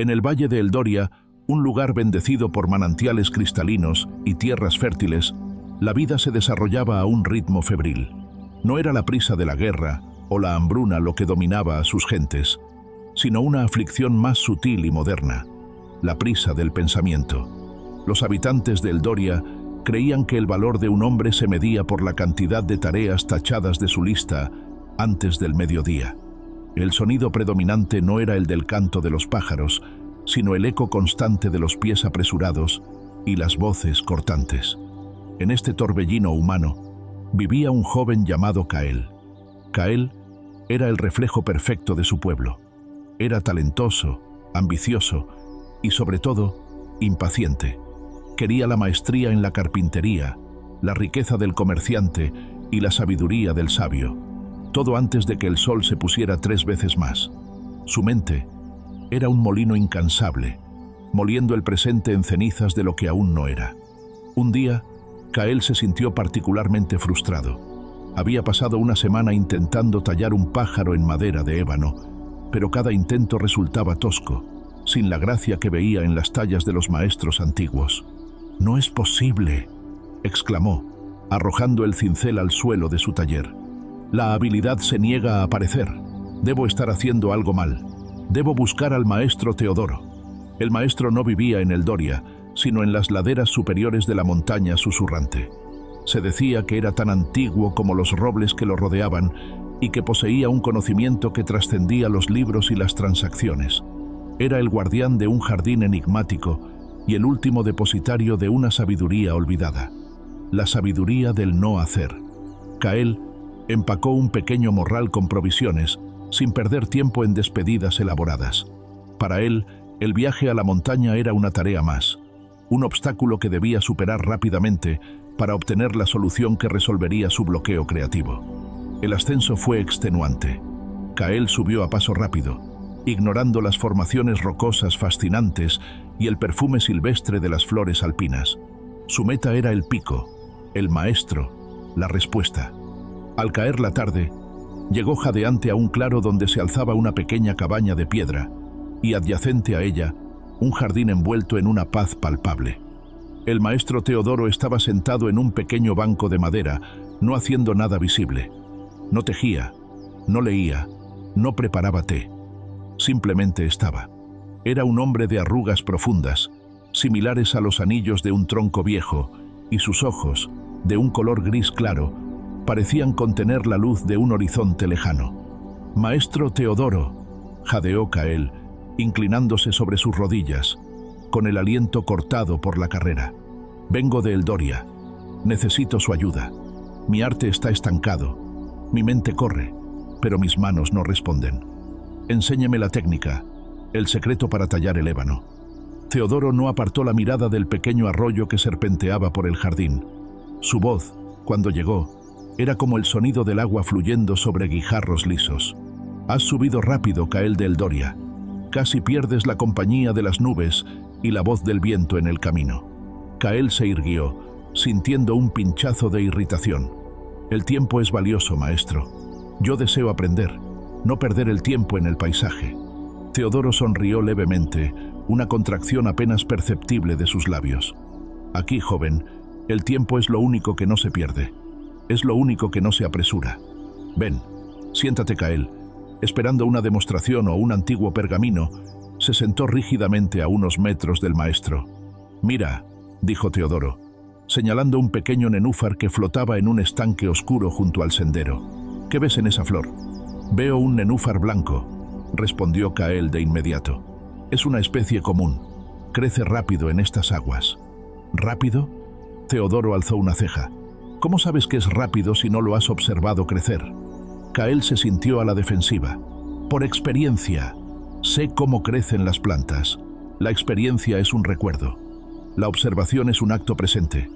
En el valle de Eldoria, un lugar bendecido por manantiales cristalinos y tierras fértiles, la vida se desarrollaba a un ritmo febril. No era la prisa de la guerra o la hambruna lo que dominaba a sus gentes, sino una aflicción más sutil y moderna, la prisa del pensamiento. Los habitantes de Eldoria creían que el valor de un hombre se medía por la cantidad de tareas tachadas de su lista antes del mediodía. El sonido predominante no era el del canto de los pájaros, sino el eco constante de los pies apresurados y las voces cortantes. En este torbellino humano vivía un joven llamado Kael. Kael era el reflejo perfecto de su pueblo. Era talentoso, ambicioso y, sobre todo, impaciente. Quería la maestría en la carpintería, la riqueza del comerciante y la sabiduría del sabio. Todo antes de que el sol se pusiera 3 veces más. Su mente era un molino incansable, moliendo el presente en cenizas de lo que aún no era. Un día, Kael se sintió particularmente frustrado. Había pasado una semana intentando tallar un pájaro en madera de ébano, pero cada intento resultaba tosco, sin la gracia que veía en las tallas de los maestros antiguos. «No es posible», exclamó, arrojando el cincel al suelo de su taller. «La habilidad se niega a aparecer. Debo estar haciendo algo mal. Debo buscar al maestro Teodoro». El maestro no vivía en Eldoria, sino en las laderas superiores de la montaña susurrante. Se decía que era tan antiguo como los robles que lo rodeaban y que poseía un conocimiento que trascendía los libros y las transacciones. Era el guardián de un jardín enigmático y el último depositario de una sabiduría olvidada, la sabiduría del no hacer. Kael empacó un pequeño morral con provisiones, sin perder tiempo en despedidas elaboradas. Para él, el viaje a la montaña era una tarea más, un obstáculo que debía superar rápidamente para obtener la solución que resolvería su bloqueo creativo. El ascenso fue extenuante. Kael subió a paso rápido, ignorando las formaciones rocosas fascinantes y el perfume silvestre de las flores alpinas. Su meta era el pico, el maestro, la respuesta. Al caer la tarde, llegó jadeante a un claro donde se alzaba una pequeña cabaña de piedra y, adyacente a ella, un jardín envuelto en una paz palpable. El maestro Teodoro estaba sentado en un pequeño banco de madera, no haciendo nada visible. No tejía, no leía, no preparaba té. Simplemente estaba. Era un hombre de arrugas profundas, similares a los anillos de un tronco viejo, y sus ojos, de un color gris claro, parecían contener la luz de un horizonte lejano. «Maestro Teodoro», jadeó Kael, inclinándose sobre sus rodillas, con el aliento cortado por la carrera. «Vengo de Eldoria. Necesito su ayuda. Mi arte está estancado. Mi mente corre, pero mis manos no responden. Enséñeme la técnica, el secreto para tallar el ébano». Teodoro no apartó la mirada del pequeño arroyo que serpenteaba por el jardín. Su voz, cuando llegó, era como el sonido del agua fluyendo sobre guijarros lisos. «Has subido rápido, Kael de Eldoria. Casi pierdes la compañía de las nubes y la voz del viento en el camino». Kael se irguió, sintiendo un pinchazo de irritación. «El tiempo es valioso, maestro. Yo deseo aprender, no perder el tiempo en el paisaje». Teodoro sonrió levemente, una contracción apenas perceptible de sus labios. «Aquí, joven, el tiempo es lo único que no se pierde. Es lo único que no se apresura. Ven, siéntate». Kael, esperando una demostración o un antiguo pergamino, se sentó rígidamente a unos metros del maestro. «Mira», dijo Teodoro, señalando un pequeño nenúfar que flotaba en un estanque oscuro junto al sendero. «¿Qué ves en esa flor?» «Veo un nenúfar blanco», respondió Kael de inmediato. «Es una especie común. Crece rápido en estas aguas». «¿Rápido?» Teodoro alzó una ceja. «¿Cómo sabes que es rápido si no lo has observado crecer?» Kael se sintió a la defensiva. «Por experiencia. Sé cómo crecen las plantas. La experiencia es un recuerdo. La observación es un acto presente.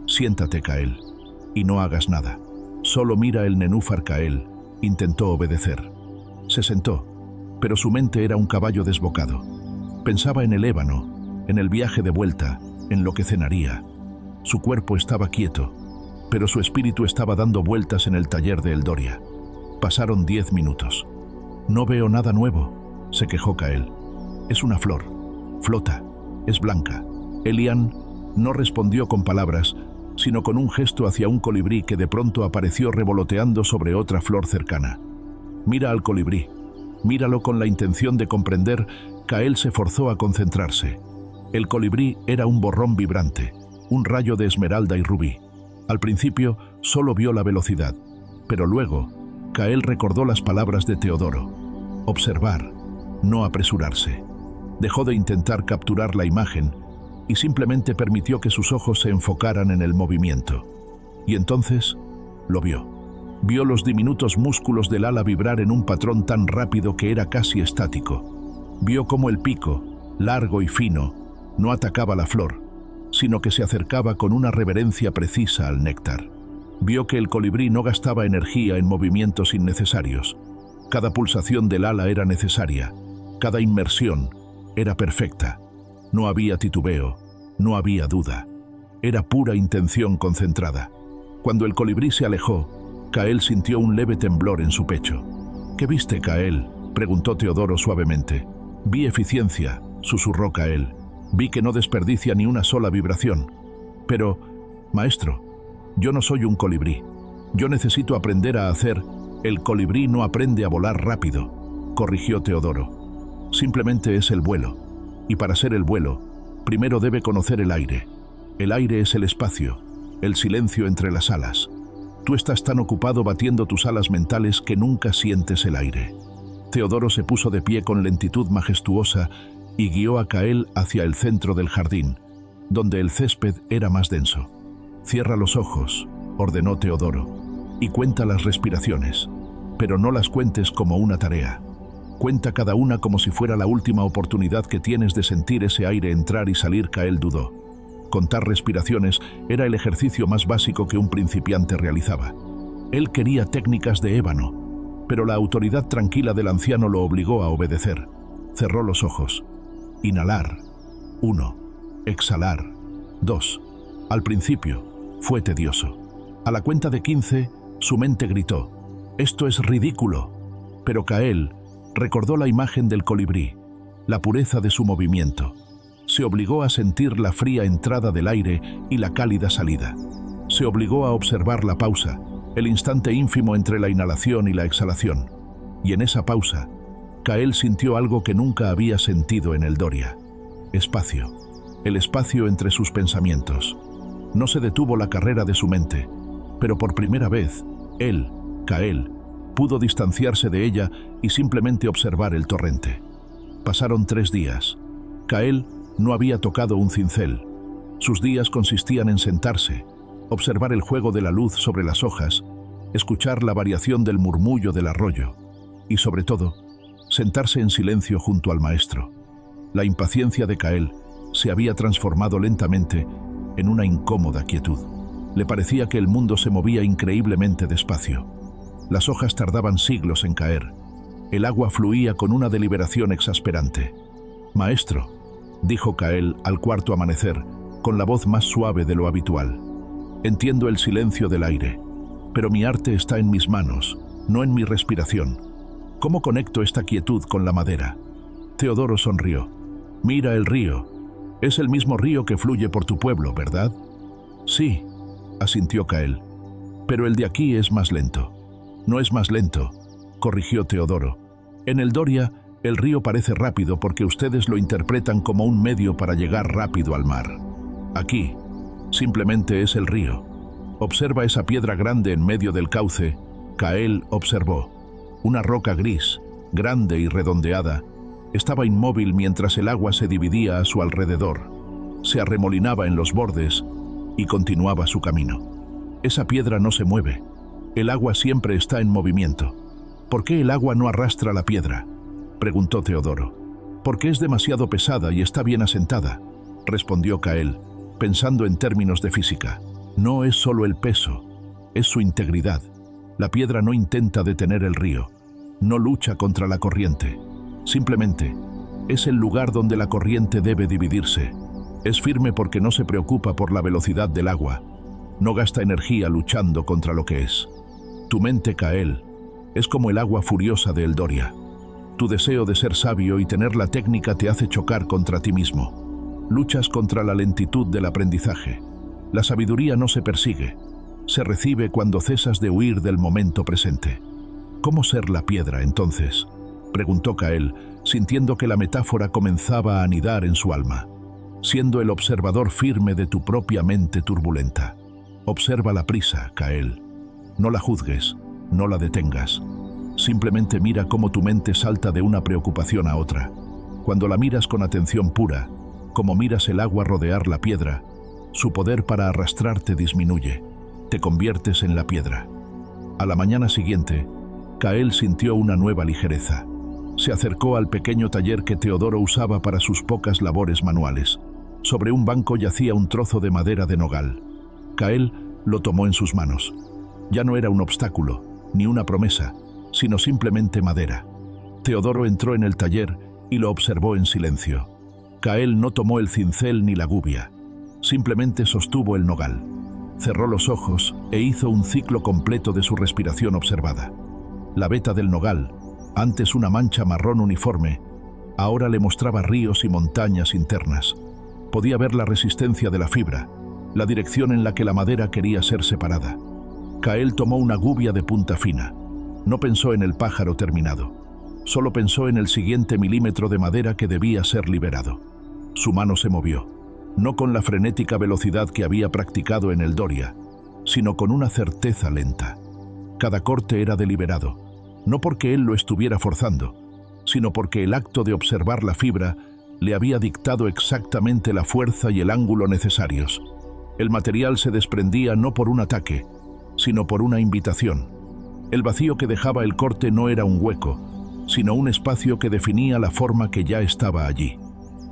Siéntate, Kael, y no hagas nada. Solo mira el nenúfar». Kael intentó obedecer. Se sentó, pero su mente era un caballo desbocado. Pensaba en el ébano, en el viaje de vuelta, en lo que cenaría. Su cuerpo estaba quieto, pero su espíritu estaba dando vueltas en el taller de Eldoria. Pasaron 10 minutos. «No veo nada nuevo», se quejó Kael. «Es una flor. Flota. Es blanca. Elian no respondió con palabras, sino con un gesto hacia un colibrí que de pronto apareció revoloteando sobre otra flor cercana. Mira al colibrí. Míralo con la intención de comprender. Kael se forzó a concentrarse. El colibrí era un borrón vibrante, un rayo de esmeralda y rubí. Al principio solo vio la velocidad, pero luego Kael recordó las palabras de Teodoro. Observar, no apresurarse. Dejó de intentar capturar la imagen y simplemente permitió que sus ojos se enfocaran en el movimiento. Y entonces lo vio. Vio los diminutos músculos del ala vibrar en un patrón tan rápido que era casi estático. Vio cómo el pico, largo y fino, no atacaba la flor, sino que se acercaba con una reverencia precisa al néctar. Vio que el colibrí no gastaba energía en movimientos innecesarios. Cada pulsación del ala era necesaria, cada inmersión era perfecta. No había titubeo, no había duda. Era pura intención concentrada. Cuando el colibrí se alejó, Kael sintió un leve temblor en su pecho. ¿Qué viste, Kael?, preguntó Teodoro suavemente. Vi eficiencia, susurró Kael. Vi que no desperdicia ni una sola vibración. Pero, maestro, yo no soy un colibrí. Yo necesito aprender a hacer. El colibrí no aprende a volar rápido, corrigió Teodoro. Simplemente es el vuelo. Y para ser el vuelo, primero debe conocer el aire. El aire es el espacio, el silencio entre las alas. Tú estás tan ocupado batiendo tus alas mentales que nunca sientes el aire. Teodoro se puso de pie con lentitud majestuosa y guió a Kael hacia el centro del jardín, donde el césped era más denso. Cierra los ojos, ordenó Teodoro, y cuenta las respiraciones, pero no las cuentes como una tarea. Cuenta cada una como si fuera la última oportunidad que tienes de sentir ese aire entrar y salir. Kael dudó. Contar respiraciones era el ejercicio más básico que un principiante realizaba. Él quería técnicas de ébano, pero la autoridad tranquila del anciano lo obligó a obedecer. Cerró los ojos. Inhalar. 1. Exhalar. 2. Al principio fue tedioso. A la cuenta de 15, su mente gritó: «Esto es ridículo». Pero Kael recordó la imagen del colibrí, la pureza de su movimiento. Se obligó a sentir la fría entrada del aire y la cálida salida. Se obligó a observar la pausa, el instante ínfimo entre la inhalación y la exhalación. Y en esa pausa, Kael sintió algo que nunca había sentido en el Doria. Espacio. El espacio entre sus pensamientos. No se detuvo la carrera de su mente, pero por primera vez, él, Kael, pudo distanciarse de ella y simplemente observar el torrente. Pasaron 3 días. Kael no había tocado un cincel. Sus días consistían en sentarse, observar el juego de la luz sobre las hojas, escuchar la variación del murmullo del arroyo y, sobre todo, sentarse en silencio junto al maestro. La impaciencia de Kael se había transformado lentamente en una incómoda quietud. Le parecía que el mundo se movía increíblemente despacio. Las hojas tardaban siglos en caer. El agua fluía con una deliberación exasperante. «Maestro», dijo Kael al cuarto amanecer, con la voz más suave de lo habitual. «Entiendo el silencio del aire, pero mi arte está en mis manos, no en mi respiración. ¿Cómo conecto esta quietud con la madera?» Teodoro sonrió. «Mira el río. Es el mismo río que fluye por tu pueblo, ¿verdad?» «Sí», asintió Kael. «Pero el de aquí es más lento». «No es más lento», corrigió Teodoro. «En el Doria, el río parece rápido porque ustedes lo interpretan como un medio para llegar rápido al mar. Aquí, simplemente es el río. Observa esa piedra grande en medio del cauce». Kael observó. Una roca gris, grande y redondeada, estaba inmóvil mientras el agua se dividía a su alrededor, se arremolinaba en los bordes y continuaba su camino. Esa piedra no se mueve. El agua siempre está en movimiento. «¿Por qué el agua no arrastra la piedra?», preguntó Teodoro. «Porque es demasiado pesada y está bien asentada», respondió Kael, pensando en términos de física. «No es solo el peso, es su integridad. La piedra no intenta detener el río, no lucha contra la corriente. Simplemente, es el lugar donde la corriente debe dividirse. Es firme porque no se preocupa por la velocidad del agua. No gasta energía luchando contra lo que es. Tu mente, Kael, es como el agua furiosa de El Doria. Tu deseo de ser sabio y tener la técnica te hace chocar contra ti mismo. Luchas contra la lentitud del aprendizaje. La sabiduría no se persigue, se recibe cuando cesas de huir del momento presente. ¿Cómo ser la piedra, entonces?, preguntó Kael, sintiendo que la metáfora comenzaba a anidar en su alma. Siendo el observador firme de tu propia mente turbulenta. Observa la prisa, Kael. No la juzgues, no la detengas. Simplemente mira cómo tu mente salta de una preocupación a otra. Cuando la miras con atención pura, como miras el agua rodear la piedra, su poder para arrastrarte disminuye. Te conviertes en la piedra. A la mañana siguiente, Kael sintió una nueva ligereza. Se acercó al pequeño taller que Teodoro usaba para sus pocas labores manuales. Sobre un banco yacía un trozo de madera de nogal. Kael lo tomó en sus manos. Ya no era un obstáculo, ni una promesa, sino simplemente madera. Teodoro entró en el taller y lo observó en silencio. Kael no tomó el cincel ni la gubia. Simplemente sostuvo el nogal. Cerró los ojos e hizo un ciclo completo de su respiración observada. La veta del nogal, antes una mancha marrón uniforme, ahora le mostraba ríos y montañas internas. Podía ver la resistencia de la fibra, la dirección en la que la madera quería ser separada. Kael tomó una gubia de punta fina. No pensó en el pájaro terminado. Solo pensó en el siguiente milímetro de madera que debía ser liberado. Su mano se movió, no con la frenética velocidad que había practicado en el Doria, sino con una certeza lenta. Cada corte era deliberado, no porque él lo estuviera forzando, sino porque el acto de observar la fibra le había dictado exactamente la fuerza y el ángulo necesarios. El material se desprendía no por un ataque, sino por una invitación. El vacío que dejaba el corte no era un hueco, sino un espacio que definía la forma que ya estaba allí.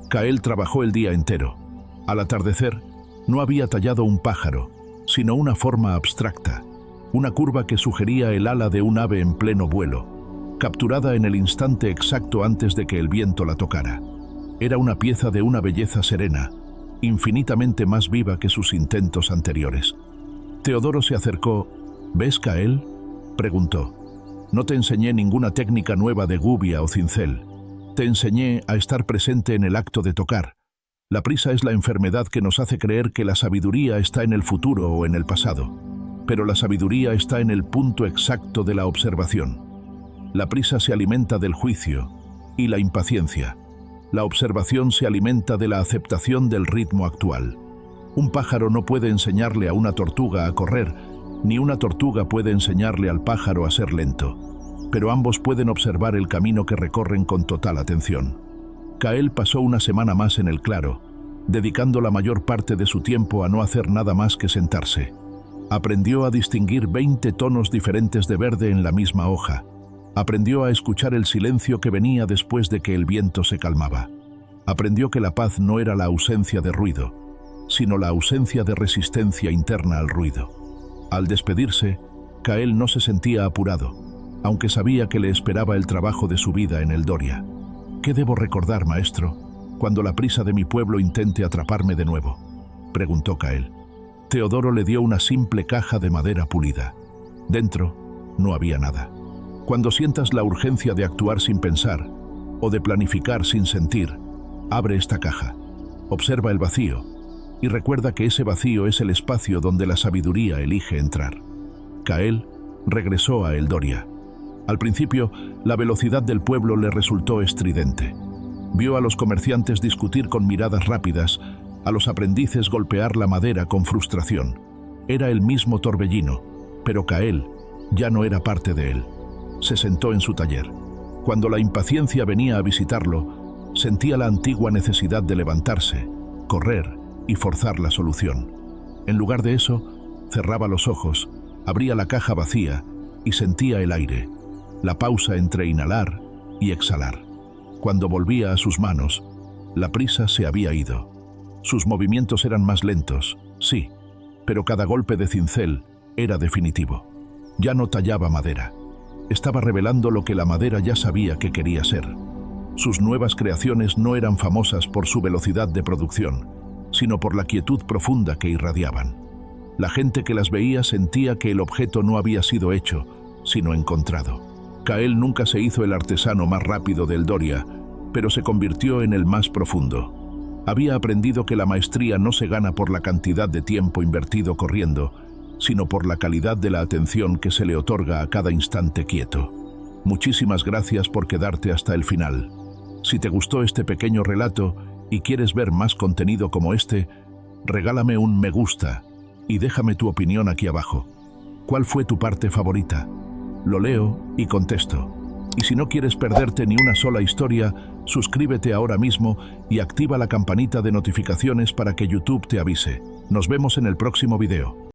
Kael trabajó el día entero. Al atardecer, no había tallado un pájaro, sino una forma abstracta, una curva que sugería el ala de un ave en pleno vuelo, capturada en el instante exacto antes de que el viento la tocara. Era una pieza de una belleza serena, infinitamente más viva que sus intentos anteriores. Teodoro se acercó. ¿Ves, Kael?, preguntó. No te enseñé ninguna técnica nueva de gubia o cincel. Te enseñé a estar presente en el acto de tocar. La prisa es la enfermedad que nos hace creer que la sabiduría está en el futuro o en el pasado. Pero la sabiduría está en el punto exacto de la observación. La prisa se alimenta del juicio y la impaciencia. La observación se alimenta de la aceptación del ritmo actual. Un pájaro no puede enseñarle a una tortuga a correr, ni una tortuga puede enseñarle al pájaro a ser lento. Pero ambos pueden observar el camino que recorren con total atención. Kael pasó una semana más en el claro, dedicando la mayor parte de su tiempo a no hacer nada más que sentarse. Aprendió a distinguir 20 tonos diferentes de verde en la misma hoja. Aprendió a escuchar el silencio que venía después de que el viento se calmaba. Aprendió que la paz no era la ausencia de ruido, sino la ausencia de resistencia interna al ruido. Al despedirse, Kael no se sentía apurado, aunque sabía que le esperaba el trabajo de su vida en el Doria. ¿Qué debo recordar, maestro, cuando la prisa de mi pueblo intente atraparme de nuevo?, preguntó Kael. Teodoro le dio una simple caja de madera pulida. Dentro no había nada. Cuando sientas la urgencia de actuar sin pensar o de planificar sin sentir, abre esta caja, observa el vacío y recuerda que ese vacío es el espacio donde la sabiduría elige entrar. Kael regresó a el Doria. Al principio, la velocidad del pueblo le resultó estridente. Vio a los comerciantes discutir con miradas rápidas, a los aprendices golpear la madera con frustración. Era el mismo torbellino, pero Kael ya no era parte de él. Se sentó en su taller. Cuando la impaciencia venía a visitarlo, sentía la antigua necesidad de levantarse, correr y forzar la solución. En lugar de eso, cerraba los ojos, abría la caja vacía y sentía el aire, la pausa entre inhalar y exhalar. Cuando volvía a sus manos, la prisa se había ido. Sus movimientos eran más lentos, sí, pero cada golpe de cincel era definitivo. Ya no tallaba madera. Estaba revelando lo que la madera ya sabía que quería ser. Sus nuevas creaciones no eran famosas por su velocidad de producción, sino por la quietud profunda que irradiaban. La gente que las veía sentía que el objeto no había sido hecho, sino encontrado. Kael nunca se hizo el artesano más rápido del Doria, pero se convirtió en el más profundo. Había aprendido que la maestría no se gana por la cantidad de tiempo invertido corriendo, sino por la calidad de la atención que se le otorga a cada instante quieto. Muchísimas gracias por quedarte hasta el final. Si te gustó este pequeño relato y quieres ver más contenido como este, regálame un me gusta y déjame tu opinión aquí abajo. ¿Cuál fue tu parte favorita? Lo leo y contesto. Y si no quieres perderte ni una sola historia, suscríbete ahora mismo y activa la campanita de notificaciones para que YouTube te avise. Nos vemos en el próximo video.